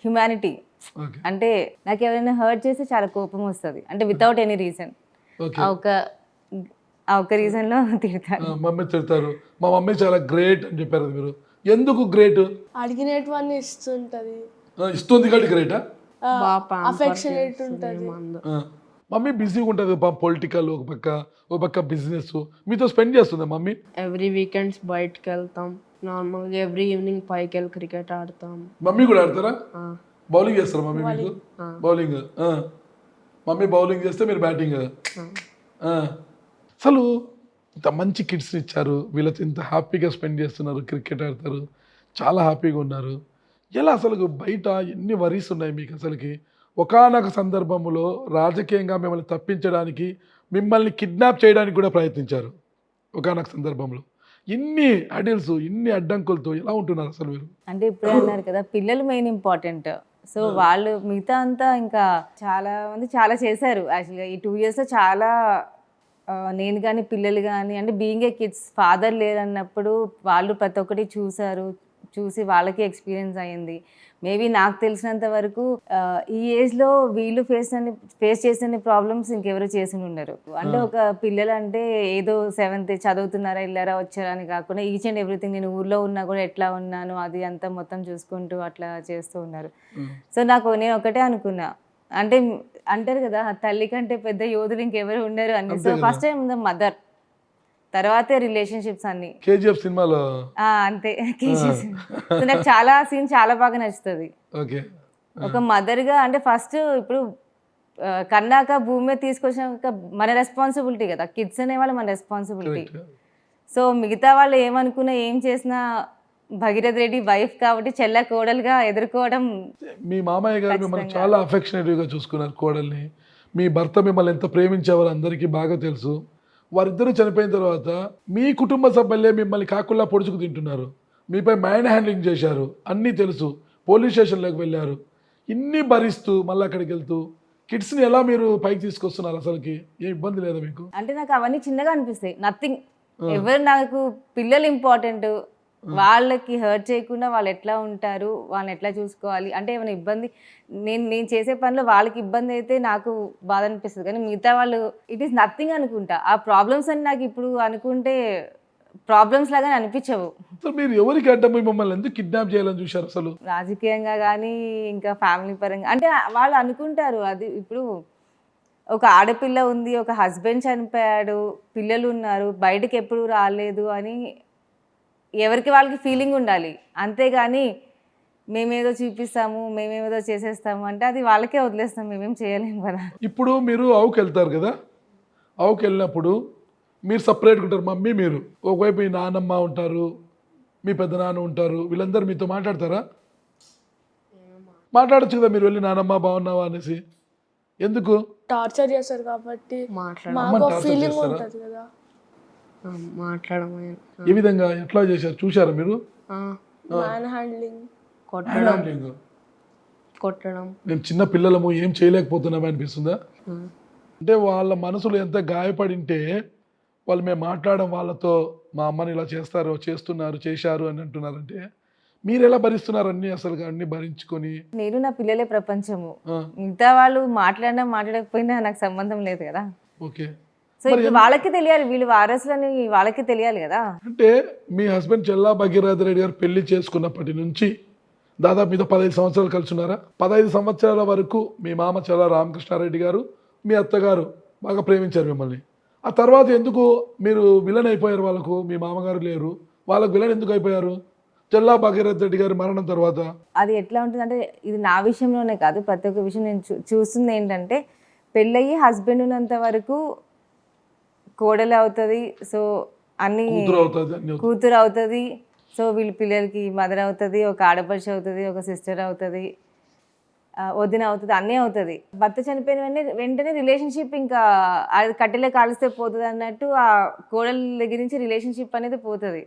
హ్యుమానిటీ.
ఓకే,
అంటే నాకు ఎవరైనా హర్ట్ చేస్తే చాలా కోపం వస్తుంది, అంటే వితౌట్ ఎనీ రీజన్. ఒక రీజన్ లో తిడతారు,
మమ్మీ తిడతారు. మా మమ్మీ చాలా గ్రేట్ అని చెప్పారు. మీరు ఎందుకు గ్రేట్?
అడిగినటువన్నీ ఇస్తుంటది,
ఇస్తుంది కాబట్టి గ్రేటా?
అఫెక్షనేట్ ఉంటది.
మమ్మీ బిజీగా ఉంటుంది, పొలిటికల్ ఒక పక్క బిజినెస్. మీతో స్పెండ్ చేస్తుందా మమ్మీ?
ఎవ్రీ వీకెండ్స్ బయటకు వెళ్తాం. నార్మల్గా ఎవ్రీ ఈవినింగ్ పైకి వెళ్ళి క్రికెట్ ఆడతాం.
మమ్మీ కూడా ఆడతారా? బౌలింగ్ చేస్తారా మమ్మీ మీకు? బౌలింగ్. మమ్మీ బౌలింగ్ చేస్తే మీరు బ్యాటింగ్. అసలు ఇంత మంచి కిడ్స్ని ఇచ్చారు, వీళ్ళతో ఇంత హ్యాపీగా స్పెండ్ చేస్తున్నారు, క్రికెట్ ఆడతారు, చాలా హ్యాపీగా ఉన్నారు. ఎలా అసలు బయట ఎన్ని వరీస్ ఉన్నాయి మీకు? అసలుకి ఒకానొక సందర్భంలో రాజకీయంగా మిమ్మల్ని తప్పించడానికి, మిమ్మల్ని కిడ్నాప్ చేయడానికి కూడా ప్రయత్నించారు. ఒకానొక సందర్భంలో ఇన్ని అడిల్స్, ఇన్ని అడ్డంకులతో ఎలా ఉంటున్నారు అసలు మీరు?
అంటే ఇప్పుడే అన్నారు కదా, పిల్లలు మెయిన్ ఇంపార్టెంట్. సో వాళ్ళు మిగతా అంతా ఇంకా చాలా మంది చాలా చేశారు. యాక్చువల్గా ఈ 2 yearsలో చాలా నేను కానీ పిల్లలు కానీ, అంటే బీయింగ్ ఏ కిడ్స్, ఫాదర్ లేరన్నప్పుడు వాళ్ళు ప్రతి ఒక్కటి చూశారు, చూసి వాళ్ళకి ఎక్స్పీరియన్స్ అయ్యింది. మేబీ నాకు తెలిసినంత వరకు ఈ ఏజ్లో వీళ్ళు ఫేస్ చేసిన ప్రాబ్లమ్స్ ఇంకెవరు చేసి ఉండరు. అంటే ఒక పిల్లలు అంటే ఏదో 7th చదువుతున్నారా వెళ్ళారా వచ్చారా అని కాకుండా ఈచ్ అండ్ ఎవ్రీథింగ్, నేను ఊర్లో ఉన్నా కూడా ఎట్లా ఉన్నాను అది అంతా మొత్తం చూసుకుంటూ అట్లా చేస్తూ ఉన్నారు. సో నేను ఒకటే అనుకున్నా, అంటే అంటారు కదా తల్లి కంటే పెద్ద యోధులు ఇంకెవరు ఉండరు అని. So first time the mother, తర్వాతే రిలేషన్షిప్స్ అన్ని.
కేజీఎఫ్ సినిమాలో
అంతే కేజీఎఫ్. సో నాకు చాలా సీన్ చాలా బాగా నచ్చుతుంది.
ఓకే,
ఒక మదర్గా అంటే ఫస్ట్ ఇప్పుడు కన్నాక భూమి మీద తీసుకొచ్చాక మన రెస్పాన్సిబిలిటీ కదా, కిడ్స్ అనేవాళ్ళు మన రెస్పాన్సిబిలిటీ. సో మిగతా వాళ్ళు ఏమనుకున్నా ఏం చేసినా భగీరథ్ రెడ్డి వైఫ్ కాబట్టి చెల్ల కోడలుగా ఎదుర్కోవడం.
మీ మామయ్య గారు మిమ్మల్ని చాలా అఫెక్షనేటివ్గా చూసుకున్నారు కోడల్ని. మీ భర్త మిమ్మల్ని ఎంత ప్రేమించేవారు అందరికీ బాగా తెలుసు. వారిద్దరూ చనిపోయిన తర్వాత మీ కుటుంబ సభ్యులే మిమ్మల్ని కాకుల్లా పొడుచుకు తింటున్నారు, మీపై మైండ్ హ్యాండ్లింగ్ చేశారు, అన్నీ తెలుసు, పోలీస్ స్టేషన్లోకి వెళ్ళారు. ఇన్ని భరిస్తూ మళ్ళీ అక్కడికి వెళ్తూ కిడ్స్ని ఎలా మీరు పైకి తీసుకొస్తున్నారు? అసలుకి ఏ ఇబ్బంది లేదా మీకు?
అంటే నాకు అవన్నీ చిన్నగా అనిపిస్తాయి, నథింగ్. ఎవరు నాకు పిల్లలు ఇంపార్టెంట్, వాళ్ళకి హర్ట్ చేయకుండా వాళ్ళు ఎట్లా ఉంటారు, వాళ్ళని ఎట్లా చూసుకోవాలి. అంటే ఏమైనా ఇబ్బంది నేను చేసే పనిలో వాళ్ళకి ఇబ్బంది అయితే నాకు బాధ అనిపిస్తుంది, కానీ మిగతా వాళ్ళు ఇట్ ఈస్ నథింగ్ అనుకుంటా. ఆ ప్రాబ్లమ్స్ అని నాకు ఇప్పుడు అనుకుంటే ప్రాబ్లమ్స్ లాగా అనిపించవు.
మీరు ఎవరికి అడ్డం మిమ్మల్ని ఎందుకు కిడ్నాప్ చేయాలని చూశారు అసలు?
రాజకీయంగా కానీ ఇంకా ఫ్యామిలీ పరంగా అంటే వాళ్ళు అనుకుంటారు. అది ఇప్పుడు ఒక ఆడపిల్ల ఉంది, ఒక హస్బెండ్ చనిపోయాడు, పిల్లలు ఉన్నారు, బయటకు ఎప్పుడు రాలేదు అని ఎవరికి వాళ్ళకి ఫీలింగ్ ఉండాలి. అంతేగాని మేమేదో చూపిస్తాము, మేమేదో చేసేస్తాము అంటే అది వాళ్ళకే వదిలేస్తాం, మేమేం చేయలేము కదా.
ఇప్పుడు మీరు ఆవుకి వెళ్తారు కదా, ఆవుకి వెళ్ళినప్పుడు మీరు సపరేట్గా ఉంటారు, మమ్మీ మీరు ఒకవైపు మీ నాన్నమ్మ ఉంటారు, మీ పెద్ద నాన్న ఉంటారు, వీళ్ళందరూ మీతో మాట్లాడతారా? మాట్లాడచ్చు కదా మీరు వెళ్ళి నానమ్మ బాగున్నావా అనేసి. ఎందుకు
టార్చర్ చేస్తారు కాబట్టి
మాట్లాడ
మాకు ఫీలింగ్ ఉంటుంది కదా.
మాట్లాడమని
ఏ విధంగా ఎట్లా చేశారు చూశారా మీరు?
మ్యాన్ హ్యాండ్లింగ్,
కొట్టడం.
మేము చిన్న పిల్లలము ఏం చేయలేకపోతున్నామా అనిపిస్తుందా? అంటే వాళ్ళ మనసులు ఎంత గాయపడింటే వాళ్ళు మేము మాట్లాడడం వాళ్ళతో, మా అమ్మని ఇలా చేస్తారు, చేస్తున్నారు, చేశారు అని అంటున్నారంటే మీరు ఎలా భరిస్తున్నారు అన్ని? అసలు అన్ని భరించుకొని.
నేను నా పిల్లలే ప్రపంచము, మిగతా వాళ్ళు మాట్లాడకపోయినా నాకు సంబంధం లేదు కదా.
ఓకే,
సో ఇప్పుడు వాళ్ళకి తెలియాలి, వీళ్ళు వారసులని వాళ్ళకి తెలియాలి కదా.
అంటే మీ హస్బెండ్ చెల్లా భగీరథ్ రెడ్డి గారు పెళ్లి చేసుకున్నప్పటి నుంచి దాదాపు మీతో 15 సంవత్సరాలు కలిసి ఉన్నారా? 15 సంవత్సరాల వరకు మీ మామ చెల్లా రామకృష్ణారెడ్డి గారు, మీ అత్తగారు బాగా ప్రేమించారు మిమ్మల్ని. ఆ తర్వాత ఎందుకు మీరు విలన్ అయిపోయారు? వాళ్ళకు మీ మామగారు లేరు, వాళ్ళకు విలన్ ఎందుకు అయిపోయారు? చెల్లా భగీరథ్ రెడ్డి గారి మరణం తర్వాత
అది ఎట్లా ఉంటుంది అంటే, ఇది నా విషయంలోనే కాదు, ప్రతి ఒక్క విషయం నేను చూస్తుంది ఏంటంటే, పెళ్ళయి హస్బెండ్ ఉన్నంత వరకు కోడలు అవుతుంది, సో అన్ని కూతురు అవుతుంది, సో వీళ్ళ పిల్లలకి మదర్ అవుతుంది, ఒక ఆడపడుచు అవుతుంది, ఒక సిస్టర్ అవుతుంది, వదిన అవుతుంది, అన్నీ అవుతుంది. భర్త చనిపోయిన వెంటనే రిలేషన్షిప్ ఇంకా అది కట్టెలే కాలిస్తే పోతుంది అన్నట్టు ఆ కోడల దగ్గర నుంచి రిలేషన్షిప్ అనేది పోతుంది.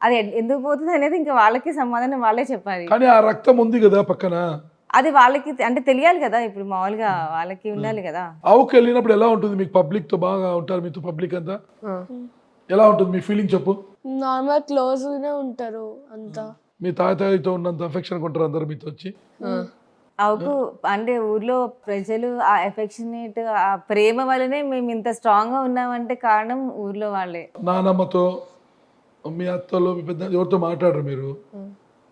అది ఎందుకు పోతుంది అనేది ఇంకా వాళ్ళకి సమాధానం వాళ్ళే చెప్పాలి.
కానీ ఆ రక్తం ఉంది కదా పక్కన,
అది వాళ్ళకి అంటే తెలియాలి కదా. ఇప్పుడు మామూలుగా వాళ్ళకి ఉండాలి కదా.
ఆవుకి వెళ్ళినప్పుడు ఎలా ఉంటుంది మీకు? పబ్లిక్ తో బాగా ఉంటారు మీతో? పబ్లిక్ అంతా ఎలా ఉంటుంది మీ ఫీలింగ్ చెప్పు?
నార్మల్ క్లోజ్ గానే ఉంటారు అంతా.
మీ తాతయ్యతో ఉన్నంత అఫెక్షన్ కొంటారు అందరు మీతో వచ్చి?
ఆవుకు అంటే ఊర్లో ప్రజలు ఆ ఎఫెక్షనేట్ ఆ ప్రేమ వల్లనే మేము ఇంత స్ట్రాంగ్ గా ఉన్నామంటే కారణం ఊర్లో వాళ్ళే.
నానమ్మతో, మీ అత్తలో, మీ పెద్ద ఎవరితో మాట్లాడరు మీరు,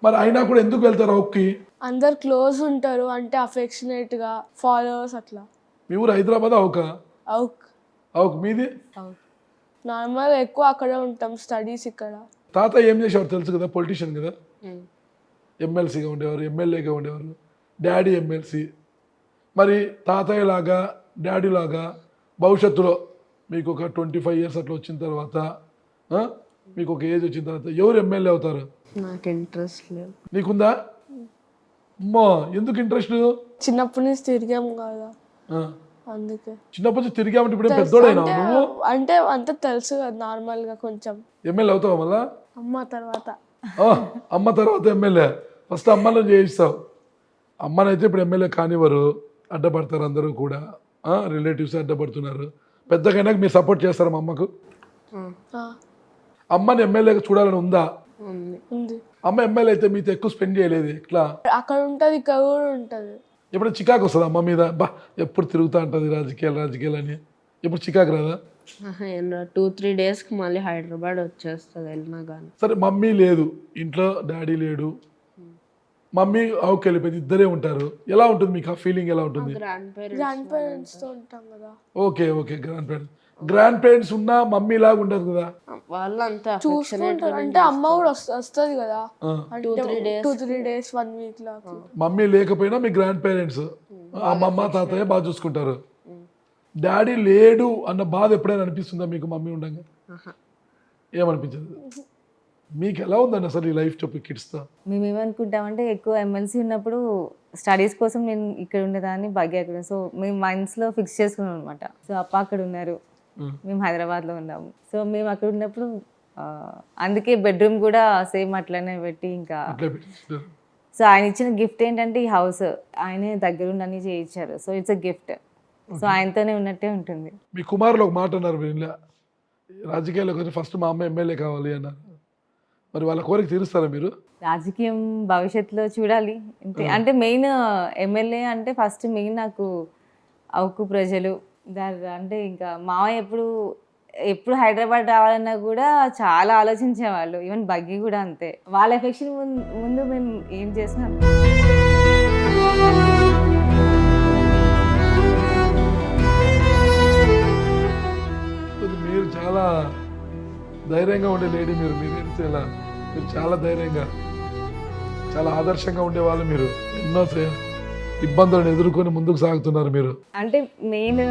మరి అయినా కూడా ఎందుకు వెళ్తారు ఆవుకి?
అందరు క్లోజ్ ఉంటారు అంటే అఫెక్షనేట్ గా, ఫాలోవర్స్ అట్లా.
మీ ఊరు హైదరాబాద్? ఆవుకా? ఆవుకు మీది?
నార్మల్ ఎక్కువ అక్కడే ఉంటాం, స్టడీస్ ఇక్కడ.
తాత ఏం చేసేవారు తెలుసు కదా, పొలిటీషియన్ కదా, ఎమ్మెల్సీగా ఉండేవారు, ఎమ్మెల్యేగా ఉండేవారు, డాడీ ఎమ్మెల్సీ. మరి తాతయ్య లాగా డాడీ లాగా భవిష్యత్తులో మీకు ఒక 25 years అట్లా వచ్చిన తర్వాత, మీకు ఒక ఏజ్ వచ్చిన తర్వాత ఎవరు ఎమ్మెల్యే అవుతారు?
నాకు ఇంట్రెస్ట్ లేదు.
నీకుందా? అమ్మా, ఎందుకు ఇంట్రెస్ట్?
చిన్నప్పటి నుంచి తిరిగాము కదా అందుకే.
చిన్నప్పటి నుంచి తిరిగామంటే ఇప్పుడు పెద్దోడైనా నువ్వు?
అంటే అంత తెలుసు కదా నార్మల్ గా కొంచెం.
ఎమ్మెల్యే అవుతావా మళ్ళా?
అమ్మ తర్వాత.
అమ్మ తర్వాత ఎమ్మెల్యే. ఫస్ట్ అమ్మలో చేయిస్తావు. అమ్మనైతే ఇప్పుడు ఎమ్మెల్యే కానివ్వరు, అడ్డపడతారు అందరూ కూడా, రిలేటివ్స్ అడ్డపడుతున్నారు. పెద్దగైనాక మీరు సపోర్ట్ చేస్తారా మా అమ్మకు? అమ్మని ఎమ్మెల్యేగా చూడాలని ఉందా?
ఉంది.
అమ్మ ఎమ్మెల్యే అయితే మీతో ఎక్కువ స్పెండ్ చేయలేదు ఎట్లా?
అక్కడ ఉంటుంది, ఇక్కడ కూడా ఉంటుంది.
ఎప్పుడు చికాకు వస్తుంది అమ్మ మీద, బా ఎప్పుడు తిరుగుతూ ఉంటుంది రాజకీయాలు అని, ఎప్పుడు చికాకు రాదా?
2-3 డేస్కి మళ్ళీ హైదరాబాద్ వచ్చేస్తుంది వెళ్ళినా కానీ.
సరే మమ్మీ లేదు ఇంట్లో, డాడీ లేడు, మమ్మీ అవుకు వెళ్ళిపోయింది, ఇద్దరే ఉంటారు. ఎలా ఉంటుంది మీకు ఆ ఫీలింగ్? ఎలా ఉంటుంది?
గ్రాండ్ పేరెంట్స్తో ఉంటాం కదా.
ఓకే గ్రాండ్ పేరెంట్స్ ఉన్నా మమ్మీ లాగా ఉండదు కదా.
వాళ్ళంతా
చూసుకుంటారు, అంటే అమ్మ కూడా వస్తుంది కదా,
ఆ.
2-3 days 1 week లా.
మమ్మీ లేకపోయినా మీ గ్రాండ్ పేరెంట్స్ అమ్మమ్మ తాతయ్య బాగా చూసుకుంటారు. డాడీ లేడు అన్న బాధ ఎప్పుడైనా అనిపిస్తుందా మీకు మమ్మీ ఉండగా? ఏమనిపించదు? మీకు ఎలా ఉందండి అసలు ఈ లైఫ్ చెప్పి కిడ్స్తో?
మేము ఏమనుకుంటామంటే ఎక్కువ ఎమ్మెల్సీ ఉన్నప్పుడు స్టడీస్ కోసం నేను ఇక్కడ ఉండేదాన్ని, భాగ్య అక్కడ. సో మేము మైండ్స్లో ఫిక్స్ చేసుకున్నాం అనమాట. సో అప్ప అక్కడ ఉన్నారు, మేము హైదరాబాద్లో ఉన్నాము. సో మేము అక్కడ ఉన్నప్పుడు అందుకే బెడ్రూమ్ కూడా సేమ్ అట్లనే పెట్టి ఇంకా. సో ఆయన ఇచ్చిన గిఫ్ట్ ఏంటంటే ఈ హౌస్, ఆయనే దగ్గరుండి అన్ని చేయించారు. So it's a gift. So ఆయనతోనే ఉన్నట్టే ఉంటుంది.
మీ కుమారులు ఒక మాట అన్నారు, మీరు రాజకీయాల్లోకి వచ్చి ఫస్ట్ మా అమ్మ ఎమ్మెల్యే కావాలి అన్నారు. మరి వాళ్ళ కోరిక తీరుస్తారా మీరు?
రాజకీయం భవిష్యత్తులో చూడాలి. అంటే మెయిన్ ఎమ్మెల్యే అంటే ఫస్ట్ మెయిన్ నాకు అవుకు ప్రజలు అంటే ఇంకా మావయ్య ఎప్పుడు హైదరాబాద్ రావాలన్నా కూడా చాలా ఆలోచించేవాళ్ళు. ఈవెన్ బగ్గి కూడా అంతే. వాళ్ళ ఎఫెక్షన్ ముందు మేము ఏం చేసినా.
మీరు చాలా ధైర్యంగా ఉండే లేడీ, మీరు చాలా ధైర్యంగా, చాలా ఆదర్శంగా ఉండేవాళ్ళు. మీరు ఎన్నో ఇబ్బందులను ఎదుర్కొని ముందుకు సాగుతున్నారు మీరు.
అంటే మెయిన్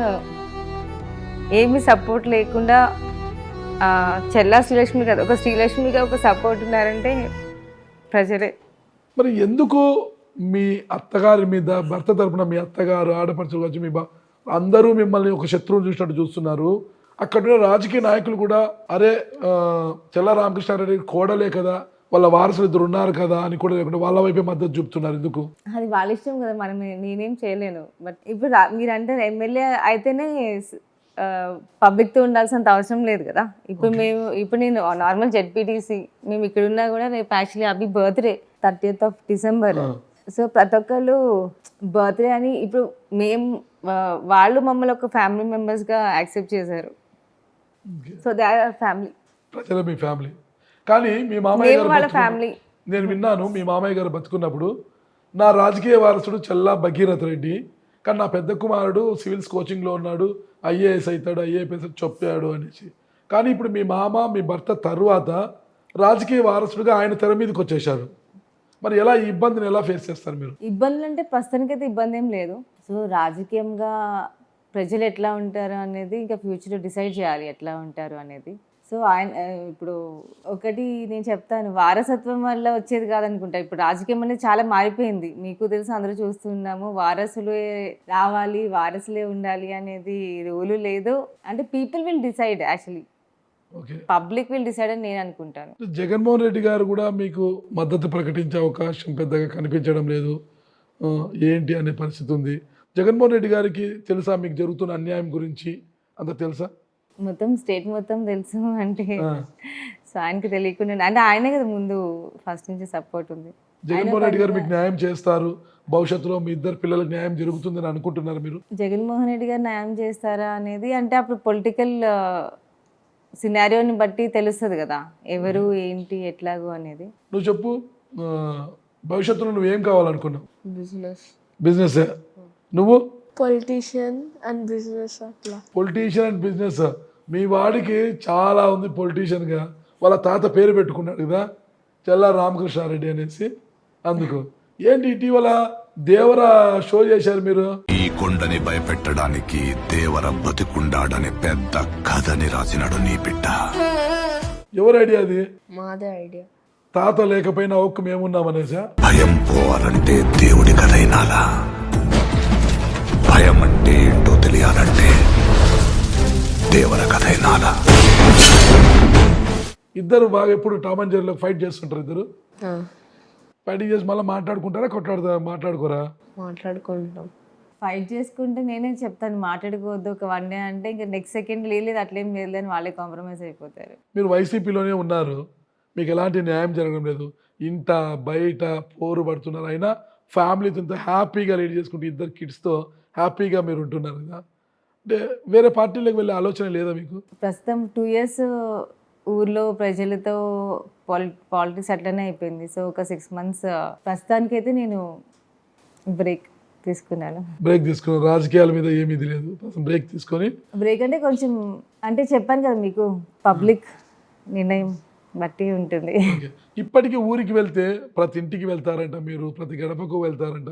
ఏమి సపోర్ట్ లేకుండా చెల్లా శ్రీలక్ష్మి కదా, ఒక శ్రీలక్ష్మిగా ఒక సపోర్ట్ ఉన్నారంటే ప్రజలే.
మరి ఎందుకు మీ అత్తగారి మీద, భర్త తరపున మీ అత్తగారు, ఆడపడుచులు వచ్చి మీ అందరూ మిమ్మల్ని ఒక శత్రువుని చూసినట్టు చూస్తున్నారు? అక్కడ రాజకీయ నాయకులు కూడా అరే చెల్ల రామకృష్ణారెడ్డి కోడలే కదా, వాళ్ళ వారసులు ఇద్దరు ఉన్నారు కదా అని కూడా లేకుండా వాళ్ళ వైపే మద్దతు చూపుతున్నారు. ఎందుకు?
అది వాళ్ళ ఇష్టం కదా, నేనేం చేయలేను. బట్ ఇప్పుడు మీరు అంటే ఎమ్మెల్యే అయితేనే పబ్లిక్తో ఉండాల్సినంత అవసరం లేదు కదా. ఇప్పుడు నేను నార్మల్ జెడ్పీటీసీ, మేము ఇక్కడ ఉన్నా కూడా రేపు actually Abhi birthday 30th of December. So ప్రతి ఒక్కళ్ళు బర్త్డే అని ఇప్పుడు వాళ్ళు మమ్మల్ని ఒక ఫ్యామిలీ మెంబర్స్గా యాక్సెప్ట్ చేశారు. So they are family.
ప్రజలు మీ ఫ్యామిలీ. కానీ మీ మామయ్య గారు
ఫ్యామిలీ,
నేను విన్నాను, మీ మామయ్య గారు బతుకున్నప్పుడు నా రాజకీయ వారసుడు చెల్లా భగీరథ రెడ్డి, కానీ నా పెద్ద కుమారుడు సివిల్స్ కోచింగ్లో ఉన్నాడు, ఐఏఎస్ అవుతాడు, ఐఏఎస్ చెప్పాడు అనేసి. కానీ ఇప్పుడు మీ మామ, మీ భర్త తర్వాత రాజకీయ వారసుడుగా ఆయన తెర మీదకి వచ్చేసారు. మరి ఎలా ఈ ఇబ్బందిని ఎలా ఫేస్ చేస్తారు మీరు?
ఇబ్బందులు అంటే ప్రస్తుతానికైతే ఇబ్బంది ఏం లేదు. సో రాజకీయంగా ప్రజలు ఎట్లా ఉంటారు అనేది ఇంకా ఫ్యూచర్లో డిసైడ్ చేయాలి ఎట్లా ఉంటారు అనేది. సో ఆయన ఇప్పుడు ఒకటి నేను చెప్తాను, వారసత్వం వల్ల వచ్చేది కాదనుకుంటా. ఇప్పుడు రాజకీయం అనేది చాలా మారిపోయింది, మీకు తెలుసు, అందరూ చూస్తున్నాము. వారసులే రావాలి, వారసులే ఉండాలి అనేది రూలు లేదు. అంటే people will decide, actually public will decide అని నేను అనుకుంటాను.
జగన్మోహన్ రెడ్డి గారు కూడా మీకు మద్దతు ప్రకటించే అవకాశం పెద్దగా కనిపించడం లేదు, ఏంటి అనే పరిస్థితి ఉంది. జగన్మోహన్ రెడ్డి గారికి తెలుసా మీకు జరుగుతున్న అన్యాయం గురించి? అంత తెలుసా?
మొత్తం స్టేట్ మొత్తం తెలుసు. అంటే సో ఆయనకి తెలియకుండా అంటే ఆయనే కదా ముందు ఫస్ట్ నుంచి సపోర్ట్ ఉంది.
జగన్మోహన్ రెడ్డి గారు మీకు న్యాయం చేస్తారు, భవిష్యత్తులో మీ ఇద్దరు పిల్లలకు న్యాయం జరుగుతుందని అనుకుంటున్నారు మీరు?
జగన్మోహన్ రెడ్డి గారు న్యాయం చేస్తారా అనేది అంటే అప్పుడు పొలిటికల్ సినారియోని బట్టి తెలుస్తుంది కదా, ఎవరు ఏంటి ఎట్లాగో అనేది.
నువ్వు చెప్పు, భవిష్యత్తులో నువ్వేం కావాలనుకున్నావు? బిజినెస్. నువ్వు?
Politician and business. అట్లా
పొలిటీషియన్ అండ్ బిజినెస్. మీ వాడికి చాలా ఉంది పొలిటీషియన్గా, వాళ్ళ తాత పేరు పెట్టుకున్నాడు కదా చెల్లా రామకృష్ణారెడ్డి అనేసి. అందుకు ఏంటి ఇటీవల దేవర షో చేశారు మీరు?
ఈ కొండని భయపెట్టడానికి దేవర బతికుండాడని పెద్ద కథని రాసినాడు నీ బిడ్డ.
ఎవరు ఐడియా అది?
మాదే ఐడియా.
తాత లేకపోయినా ఒక్క మేమున్నామనేసా?
భయం పోవాలంటే దేవుడి కథ వినాలా? భయం అంటే ఏంటో తెలియాలంటే దేవర కథ వినాలా?
ఇద్దరు బాగా ఎప్పుడు టామ్ అండ్ జెర్రీలో ఫైట్ చేస్తుంటారు. ఇద్దరు ఫైటింగ్ చేసి మళ్ళీ మాట్లాడుకుంటారా, మాట్లాడుకోరా?
మాట్లాడుకుంటాం.
ఫైట్ చేసుకుంటే నేనే చెప్తాను మాట్లాడుకోవద్దు ఒక 1 day అంటే ఇంకా నెక్స్ట్ సెకండ్ లేదు అట్లేం లేదు అని వాళ్ళే కాంప్రమైజ్ అయిపోతారు.
మీరు వైసీపీలోనే ఉన్నారు, మీకు ఎలాంటి న్యాయం జరగడం లేదు, ఇంట బయట పోరు పడుతున్నారు, అయినా ఫ్యామిలీతో ఇంత హ్యాపీగా లీడ్ చేసుకుంటూ 2 కిడ్స్తో హ్యాపీగా మీరు ఉంటున్నారు కదా. అంటే వేరే పార్టీలకు వెళ్ళే ఆలోచన లేదా మీకు?
ప్రస్తుతం 2 ఇయర్స్ ఊర్లో ప్రజలతో పాలిటిక్స్ అట్లనే అయిపోయింది. సో ఒక 6 మంత్స్ ప్రస్తుతానికైతే నేను బ్రేక్ తీసుకున్నాను.
బ్రేక్ తీసుకున్నారు, రాజకీయాల మీద ఏమీ ఇది లేదు, బ్రేక్ తీసుకొని.
బ్రేక్ అంటే కొంచెం అంటే చెప్పాను కదా మీకు, పబ్లిక్ నిర్ణయం బట్టి ఉంటుంది.
ఓకే. ఇప్పటికీ ఊరికి వెళ్తే ప్రతి ఇంటికి వెళ్తారంట మీరు, ప్రతి గడపకు వెళ్తారంట,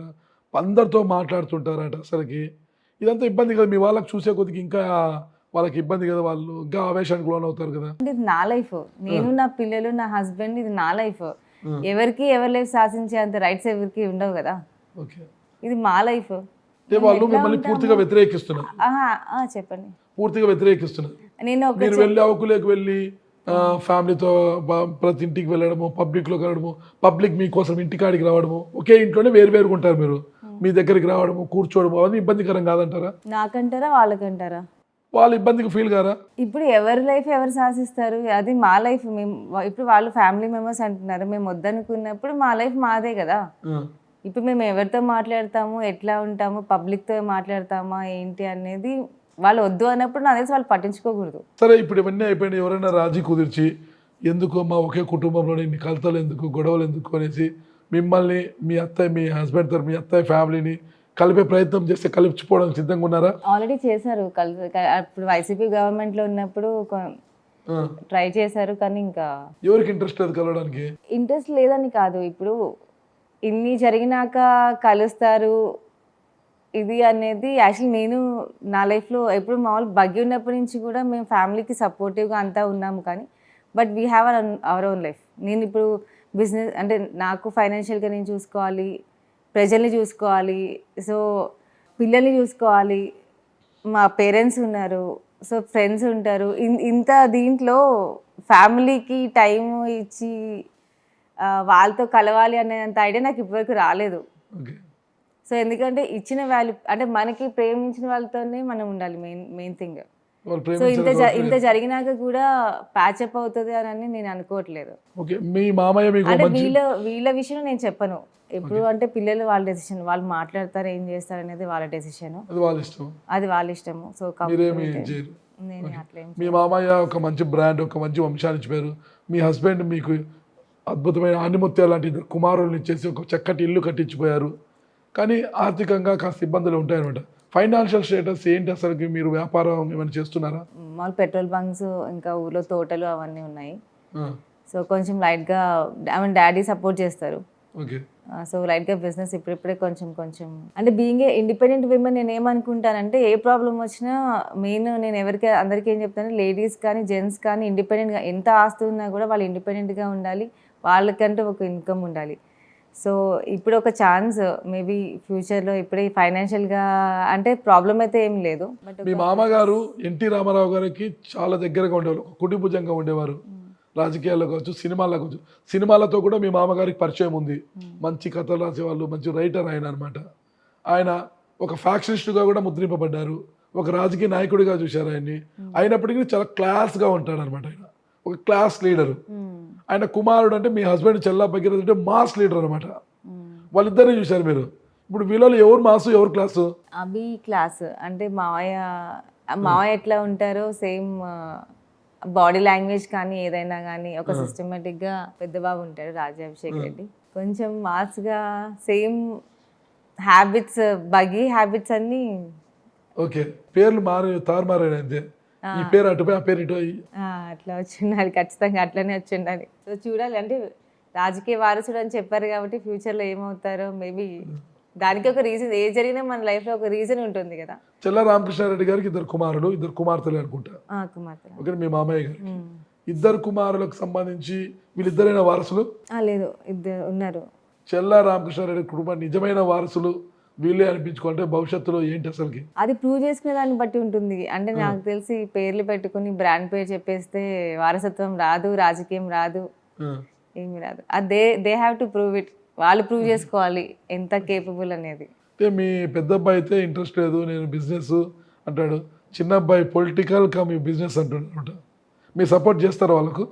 అందరితో మాట్లాడుతుంటారంట. అసలుకి ఇదంతా ఇబ్బంది కదా మీ వాళ్ళకి, చూసే కొద్దికి ఇంకా వాళ్ళకి ఇబ్బంది కదా, వాళ్ళు ఇంకా ఆవేశానికి లోన్ అవుతారు కదా.
అంటే ఇది నా లైఫ్, నేను నా పిల్లలు నా హస్బెండ్, ఇది నా లైఫ్. ఎవరికి ఎవరి లైఫ్ శాసించే అంత రైట్స్ ఎవరికి ఉండవు కదా.
ఓకే.
ఇది మా లైఫ్.
అంటే వాళ్ళు మిమ్మల్ని పూర్తిగా వ్యతిరేకిస్తున్నారు,
చెప్పండి.
పూర్తిగా వ్యతిరేకిస్తున్నారు.
నేను
మీరు వెళ్ళి అవకులేకి వెళ్ళి ఫ్యామిలీతో ప్రతి ఇంటికి వెళ్ళడము, పబ్లిక్లోకి వెళ్ళడము, పబ్లిక్ మీకోసం ఇంటికాడికి రావడము, ఒకే ఇంట్లోనే వేరువేరుగా ఉంటారు మీరు, మీ దగ్గరికి రావడము, కూర్చోవడము, అవన్నీ ఇబ్బందికరం కాదంటారా?
నాకంటారా వాళ్ళకంటారా?
వాళ్ళు ఇబ్బందికి ఫీల్ కారా?
ఇప్పుడు ఎవరి లైఫ్ ఎవరు శాసిస్తారు, అది మా లైఫ్. మేము ఇప్పుడు వాళ్ళు ఫ్యామిలీ మెంబర్స్ అంటున్నారు, మేము వద్దనుకున్నప్పుడు మా లైఫ్ మాదే కదా. ఇప్పుడు మేము ఎవరితో మాట్లాడతాము, ఎట్లా ఉంటాము, పబ్లిక్తో మాట్లాడతామా ఏంటి అనేది వాళ్ళు వద్దు అన్నప్పుడు నా తెలిసి వాళ్ళు పట్టించుకోకూడదు.
సరే, ఇప్పుడు ఇవన్నీ అయిపోయింది, ఎవరైనా రాజీ కుదిర్చి ఎందుకు మా ఒకే కుటుంబంలోనే ఇన్ని కలతలు ఎందుకు, గొడవలు ఎందుకు అనేసి మిమ్మల్ని మీ అత్తయ్య, మీ హస్బెండ్ తరఫు మీ అత్తయ్య ఫ్యామిలీని కలిపే ప్రయత్నం చేస్తే కలిసిపోవడానికి సిద్ధంగా ఉన్నారా?
ఆల్రెడీ చేశారు, అప్పుడు వైసీపీ గవర్నమెంట్లో ఉన్నప్పుడు ట్రై చేశారు, కానీ ఇంకా
ఎవరికి ఇంట్రెస్ట్ లేదు కలవడానికి?
ఇంట్రెస్ట్ లేదని కాదు, ఇప్పుడు ఇన్ని జరిగినాక కలుస్తారు ఇది అనేది. యాక్చువల్లీ నేను నా లైఫ్లో ఎప్పుడు మామూలు బగ్గి ఉన్నప్పటి నుంచి కూడా మేము ఫ్యామిలీకి సపోర్టివ్గా అంతా ఉన్నాము, కానీ but we have our own life. నేను ఇప్పుడు బిజినెస్ అంటే నాకు ఫైనాన్షియల్గా నేను చూసుకోవాలి, ప్రజల్ని చూసుకోవాలి, సో పిల్లల్ని చూసుకోవాలి, మా పేరెంట్స్ ఉన్నారు, సో ఫ్రెండ్స్ ఉంటారు. ఇంత దీంట్లో ఫ్యామిలీకి టైం ఇచ్చి వాళ్ళతో కలవాలి అనేంత ఐడియా నాకు ఇప్పటివరకు రాలేదు. సో ఎందుకంటే ఇచ్చిన వాల్యూ అంటే మనకి ప్రేమించిన వాళ్ళతోనే మనం ఉండాలి, మెయిన్ థింగ్. సో ఇంత జరిగినాక కూడా ప్యాచప్ అవుతుంది అని నేను అనుకోవట్లేదు. అంటే వీళ్ళ విషయంలో నేను చెప్పను ఎప్పుడు, అంటే పిల్లలు వాళ్ళ డెసిషన్, వాళ్ళు మాట్లాడతారు ఏం చేస్తారు అనేది వాళ్ళ డెసిషన్, అది వాళ్ళ ఇష్టము. సో నేను అట్లా
మీ మామయ్య ఒక మంచి బ్రాండ్, ఒక మంచి వంశాన్ని ఇచ్చిపోయారు, మీ హస్బెండ్ మీకు అద్భుతమైన ఆనిముత్యాలు లాంటి 2 కుమారులను ఇచ్చేసి ఒక చక్కటి ఇల్లు కట్టించిపోయారు. కానీ ఆర్థికంగా కాస్త ఇబ్బందులు ఉంటాయన్నమాట. ఫైనాన్షియల్ స్టేటస్ ఏంటి అసలుకి? మీరు వ్యాపారం ఏమైనా చేస్తున్నారా?
మామూలు పెట్రోల్ బంక్స్, ఇంకా ఊర్లో తోటలు అవన్నీ ఉన్నాయి. సో కొంచెం లైట్గా డాడీ సపోర్ట్ చేస్తారు.
ఓకే.
సో లైట్గా బిజినెస్ ఇప్పుడిప్పుడే కొంచెం అంటే బీయింగ్ ఏ ఇండిపెండెంట్ విమెన్ నేను ఏమనుకుంటానంటే, ఏ ప్రాబ్లం వచ్చినా మెయిన్ నేను అందరికీ ఏం చెప్తాను, లేడీస్ కానీ జెంట్స్ కానీ ఇండిపెండెంట్గా, ఎంత ఆస్తి ఉన్నా కూడా వాళ్ళు ఇండిపెండెంట్గా ఉండాలి, వాళ్ళకంటూ ఒక ఇన్కమ్ ఉండాలి. సో ఇప్పుడు ఒక ఛాన్స్, మేబీ ఫ్యూచర్లో ఇప్పుడే ఫైనాన్షియల్గా అంటే ప్రాబ్లం అయితే ఏం లేదు.
మీ మామగారు ఎన్టీ రామారావు గారికి చాలా దగ్గరగా ఉండేవారు, కుటుంబుజంగా ఉండేవారు. రాజకీయాల్లో కావచ్చు, సినిమాల్లో కావచ్చు. సినిమాలతో కూడా మీ మామగారికి పరిచయం ఉంది, మంచి కథలు రాసేవాళ్ళు, మంచి రైటర్ ఆయన అనమాట. ఆయన ఒక ఫ్యాక్షనిస్టుగా కూడా ముద్రింపబడ్డారు, ఒక రాజకీయ నాయకుడిగా చూశారు ఆయన్ని. అయినప్పటికీ చాలా క్లాస్గా ఉంటాడు అనమాట. ఆయన ఒక క్లాస్ లీడరు. ఆయన కుమారుడు అంటే మీ హస్బెండ్ చెల్లా భగీరథ అంటే మాస్ లీడర్ అనమాట. వాళ్ళిద్దరిని చూశారు మీరు. ఇప్పుడు వీళ్ళలో ఎవరు మాసు, ఎవరు క్లాసు?
అభి క్లాస్. అంటే మావయ్య ఎట్లా ఉంటారో సేమ్ బాడీ లాంగ్వేజ్ కానీ ఏదైనా కానీ ఒక సిస్టమేటిక్గా పెద్ద బాబు ఉంటాడు, రాజాభిషేక్ రెడ్డి. కొంచెం మాస్గా సేమ్ హ్యాబిట్స్, బగీ హ్యాబిట్స్ అన్నీ.
ఓకే. పేర్లు తారుమారాడు అంతే. ఈ పేరు అటుపోయి ఆ పేరు ఇటు
అట్లా వచ్చిండాలి, ఖచ్చితంగా అట్లనే వచ్చిండాలి. సో చూడాలి, అంటే రాజకీయ వారసుడు అని చెప్పారు కాబట్టి ఫ్యూచర్లో ఏమవుతారో మేబీ దానికి ఒక రీజన్, ఏ జరిగినా మన లైఫ్లో ఒక రీజన్ ఉంటుంది కదా.
చెల్ల రామకృష్ణారెడ్డి గారికి 2 కుమారులు, 2 కుమార్తెలు అనుకుంటా.
కుమార్తెలు.
ఓకే. మీ మామయ్య గారు 2 కుమారులకు సంబంధించి వీళ్ళిద్దరైన వారసులు?
లేదు, 2 ఉన్నారు.
చెల్ల రామకృష్ణారెడ్డి కుటుంబం నిజమైన వారసులు వీళ్ళే అనిపించుకుంటే భవిష్యత్తులో ఏంటి అసలుకి?
అది ప్రూవ్ చేసుకునే దాన్ని బట్టి ఉంటుంది. అంటే నాకు తెలిసి పేర్లు పెట్టుకుని బ్రాండ్ పేరు చెప్పేస్తే వారసత్వం రాదు, రాజకీయం రాదు, ఏమి రాదు. They have to prove it. వాళ్ళు ప్రూవ్ చేసుకోవాలి ఎంత కేపబుల్ అనేది.
అంటే మీ పెద్ద అబ్బాయి అయితే ఇంట్రెస్ట్ లేదు, నేను బిజినెస్ అంటాడు. చిన్న అబ్బాయి పొలిటికల్ మీ బిజినెస్ అంటున్నాడు. మీరు సపోర్ట్ చేస్తారా వాళ్ళకు?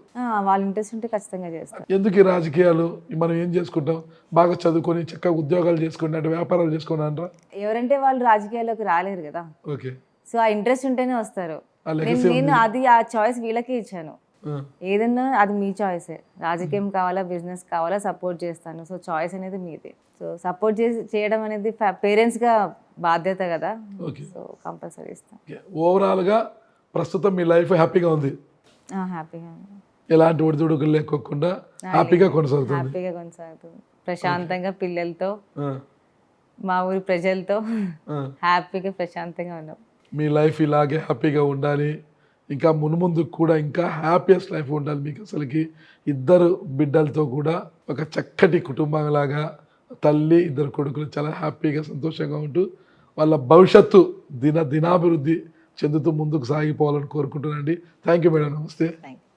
వాళ్ళ ఇంట్రెస్ట్ ఉంటే ఖచ్చితంగా చేస్తారు.
ఎందుకు ఈ రాజకీయాలు, మనం ఏం చేసుకుంటాం, బాగా చదువుకొని చక్కగా ఉద్యోగాలు చేసుకుని అంటే వ్యాపారాలు చేసుకుని అంటారా?
ఎవరంటే వాళ్ళు రాజకీయాల్లోకి రాలేరు కదా,
ఓకే.
సో ఆ ఇంట్రెస్ట్ ఉంటేనే వస్తారు.
ఆ legacy
నేను అది ఆ చాయిస్ వీళ్ళకే ఇచ్చాను.
ఆ,
ఏదన్నా అది మీ చాయిసే. రాజకీయం కావాలా బిజినెస్ కావాలా సపోర్ట్ చేస్తాను. సో చాయిస్ అనేది మీదే. సో సపోర్ట్ చేయడం అనేది పేరెంట్స్గా బాధ్యత కదా,
ఓకే.
సో కంపల్సరీ ఇస్తాను.
ఓకే. ఓవరాల్గా ప్రస్తుతం మీ లైఫ్ హ్యాపీగా ఉంది,
హ్యాపీగా
ఎలాంటి ఒడిదుడుకులు లేకోకుండా హ్యాపీగా కొనసాగుతుంది.
హ్యాపీగా కొనసాగుతుంది. ప్రశాంతంగా పిల్లలతో,
ఆ,
మా ఊరి ప్రజలతో
ఆ.
హ్యాపీగా ప్రశాంతంగా ఉన్నాం.
మీ లైఫ్ ఇలాగే హ్యాపీగా ఉండాలి, ఇంకా మున్ముందు కూడా ఇంకా హ్యాపీయెస్ట్ లైఫ్ ఉండాలి మీకు. అసలుకి ఇద్దరు బిడ్డలతో కూడా ఒక చక్కటి కుటుంబంలాగా తల్లి, ఇద్దరు కొడుకులు చాలా హ్యాపీగా సంతోషంగా ఉంటూ వాళ్ళ భవిష్యత్తు దినాభివృద్ధి చెందుతూ ముందుకు సాగిపోవాలని కోరుకుంటున్నానండి. Thank you madam. నమస్తే.
Thank you.